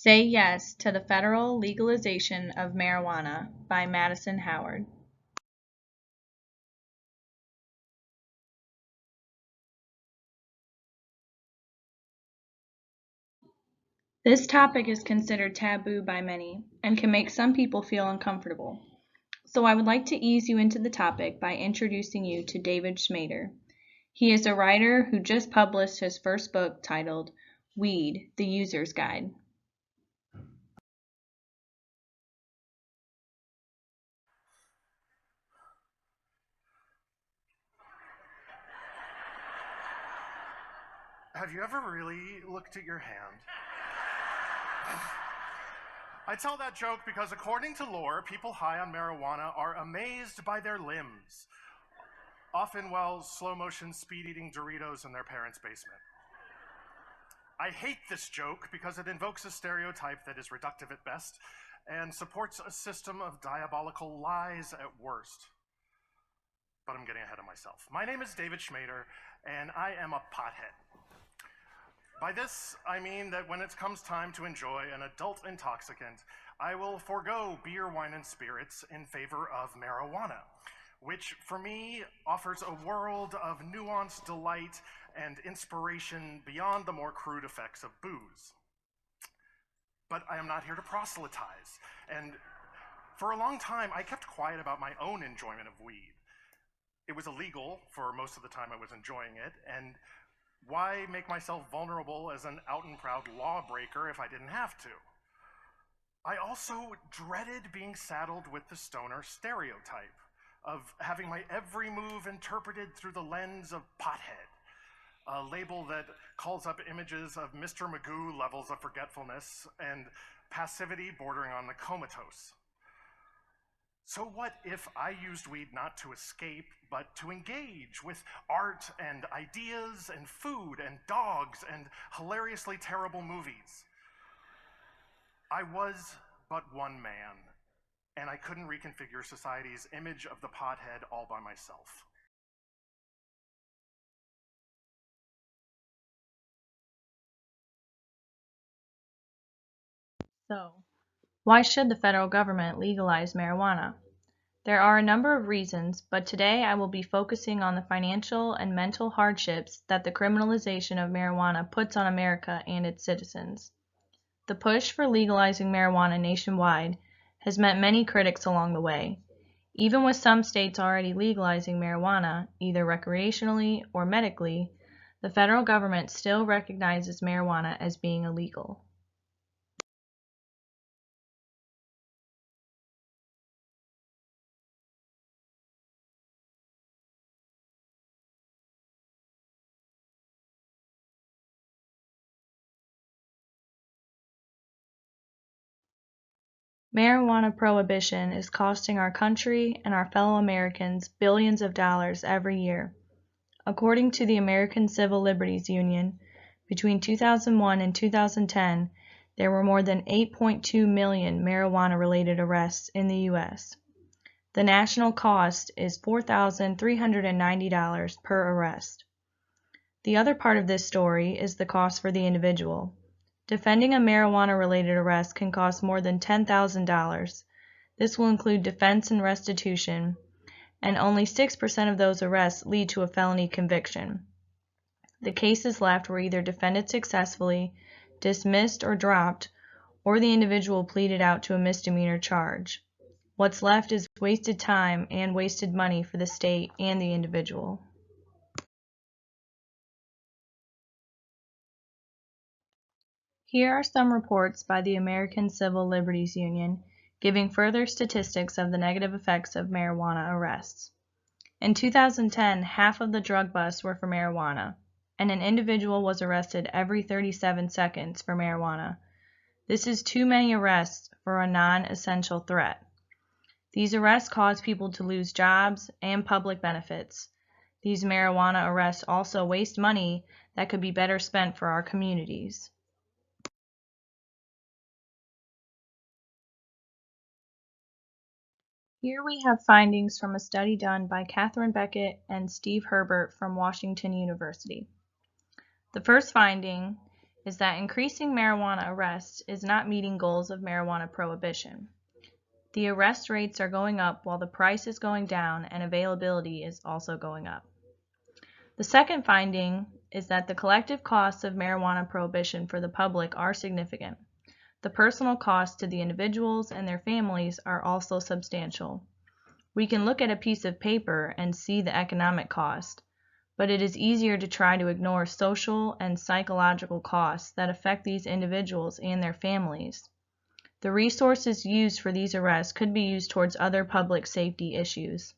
Say Yes to the Federal Legalization of Marijuana by Madison Howard. This topic is considered taboo by many and can make some people feel uncomfortable. So I would like to ease you into the topic by introducing you to David Schmader. He is a writer who just published his first book titled Weed, the User's Guide. Have you ever really looked at your hand? I tell that joke because according to lore, people high on marijuana are amazed by their limbs, often while slow motion speed eating Doritos in their parents' basement. I hate this joke because it invokes a stereotype that is reductive at best and supports a system of diabolical lies at worst. But I'm getting ahead of myself. My name is David Schmader, and I am a pothead. By this, I mean that when it comes time to enjoy an adult intoxicant, I will forego beer, wine, and spirits in favor of marijuana, which for me offers a world of nuanced delight and inspiration beyond the more crude effects of booze. But I am not here to proselytize, and for a long time, I kept quiet about my own enjoyment of weed. It was illegal for most of the time I was enjoying it, and why make myself vulnerable as an out and proud lawbreaker if I didn't have to? I also dreaded being saddled with the stoner stereotype of having my every move interpreted through the lens of pothead, a label that calls up images of Mr. Magoo levels of forgetfulness and passivity bordering on the comatose. So what if I used weed not to escape, but to engage with art and ideas and food and dogs and hilariously terrible movies? I was but one man, and I couldn't reconfigure society's image of the pothead all by myself. So, why should the federal government legalize marijuana? There are a number of reasons, but today I will be focusing on the financial and mental hardships that the criminalization of marijuana puts on America and its citizens. The push for legalizing marijuana nationwide has met many critics along the way. Even with some states already legalizing marijuana, either recreationally or medically, the federal government still recognizes marijuana as being illegal. Marijuana prohibition is costing our country and our fellow Americans billions of dollars every year. According to the American Civil Liberties Union, between 2001 and 2010, there were more than 8.2 million marijuana-related arrests in the U.S. The national cost is $4,390 per arrest. The other part of this story is the cost for the individual. Defending a marijuana-related arrest can cost more than $10,000. This will include defense and restitution, and only 6% of those arrests lead to a felony conviction. The cases left were either defended successfully, dismissed or dropped, or the individual pleaded out to a misdemeanor charge. What's left is wasted time and wasted money for the state and the individual. Here are some reports by the American Civil Liberties Union giving further statistics of the negative effects of marijuana arrests. In 2010, half of the drug busts were for marijuana, and an individual was arrested every 37 seconds for marijuana. This is too many arrests for a non-essential threat. These arrests cause people to lose jobs and public benefits. These marijuana arrests also waste money that could be better spent for our communities. Here we have findings from a study done by Catherine Beckett and Steve Herbert from Washington University. The first finding is that increasing marijuana arrests is not meeting goals of marijuana prohibition. The arrest rates are going up while the price is going down and availability is also going up. The second finding is that the collective costs of marijuana prohibition for the public are significant. The personal costs to the individuals and their families are also substantial. We can look at a piece of paper and see the economic cost, but it is easier to try to ignore social and psychological costs that affect these individuals and their families. The resources used for these arrests could be used towards other public safety issues.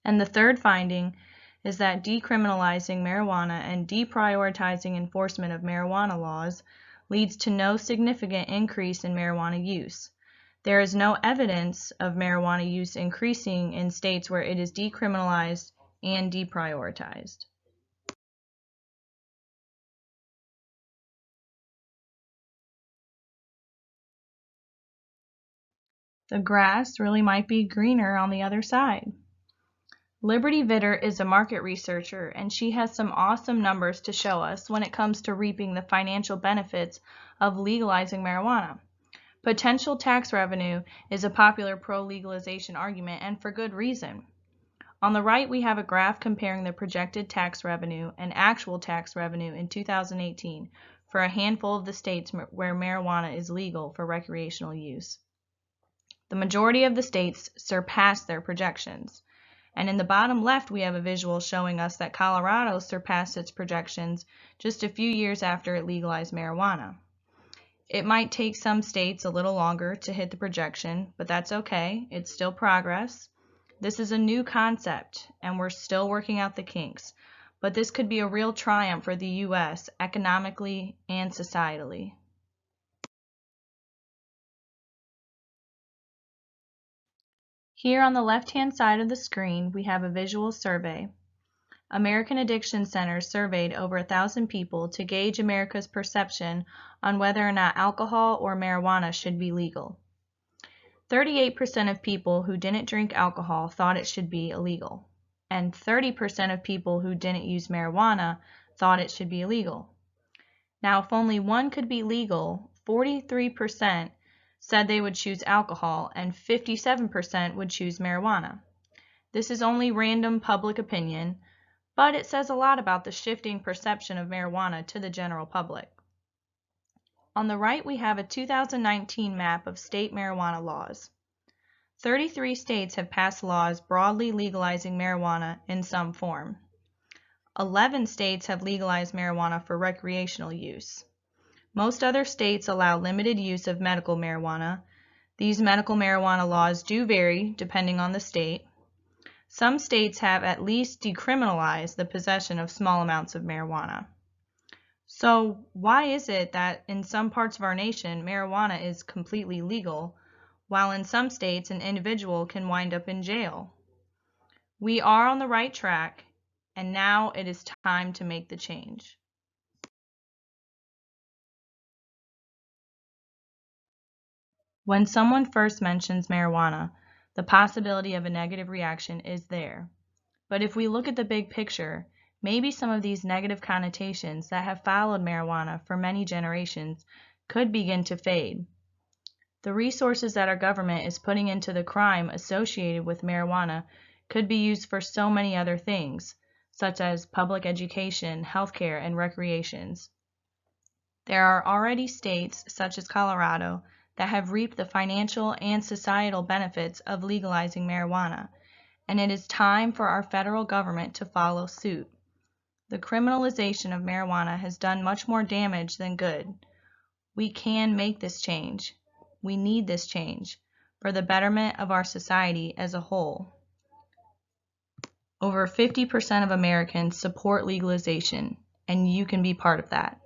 And the third finding is that decriminalizing marijuana and deprioritizing enforcement of marijuana laws leads to no significant increase in marijuana use. There is no evidence of marijuana use increasing in states where it is decriminalized and deprioritized. The grass really might be greener on the other side. Liberty Vitter is a market researcher, and she has some awesome numbers to show us when it comes to reaping the financial benefits of legalizing marijuana. Potential tax revenue is a popular pro-legalization argument, and for good reason. On the right, we have a graph comparing the projected tax revenue and actual tax revenue in 2018 for a handful of the states where marijuana is legal for recreational use. The majority of the states surpassed their projections. And in the bottom left, we have a visual showing us that Colorado surpassed its projections just a few years after it legalized marijuana. It might take some states a little longer to hit the projection, but that's okay. It's still progress. This is a new concept, and we're still working out the kinks. But this could be a real triumph for the U.S. economically and societally. Here on the left-hand side of the screen, we have a visual survey. American Addiction Centers surveyed over 1,000 people to gauge America's perception on whether or not alcohol or marijuana should be legal. 38% of people who didn't drink alcohol thought it should be illegal, and 30% of people who didn't use marijuana thought it should be illegal. Now, if only one could be legal, 43% said they would choose alcohol, and 57% would choose marijuana. This is only random public opinion, but it says a lot about the shifting perception of marijuana to the general public. On the right, we have a 2019 map of state marijuana laws. 33 states have passed laws broadly legalizing marijuana in some form. 11 states have legalized marijuana for recreational use. Most other states allow limited use of medical marijuana. These medical marijuana laws do vary depending on the state. Some states have at least decriminalized the possession of small amounts of marijuana. So why is it that in some parts of our nation marijuana is completely legal, while in some states an individual can wind up in jail? We are on the right track, and now it is time to make the change. When someone first mentions marijuana, the possibility of a negative reaction is there. But if we look at the big picture, maybe some of these negative connotations that have followed marijuana for many generations could begin to fade. The resources that our government is putting into the crime associated with marijuana could be used for so many other things, such as public education, healthcare, and recreations. There are already states, such as Colorado, that have reaped the financial and societal benefits of legalizing marijuana, and it is time for our federal government to follow suit. The criminalization of marijuana has done much more damage than good. We can make this change. We need this change for the betterment of our society as a whole. Over 50% of Americans support legalization, and you can be part of that.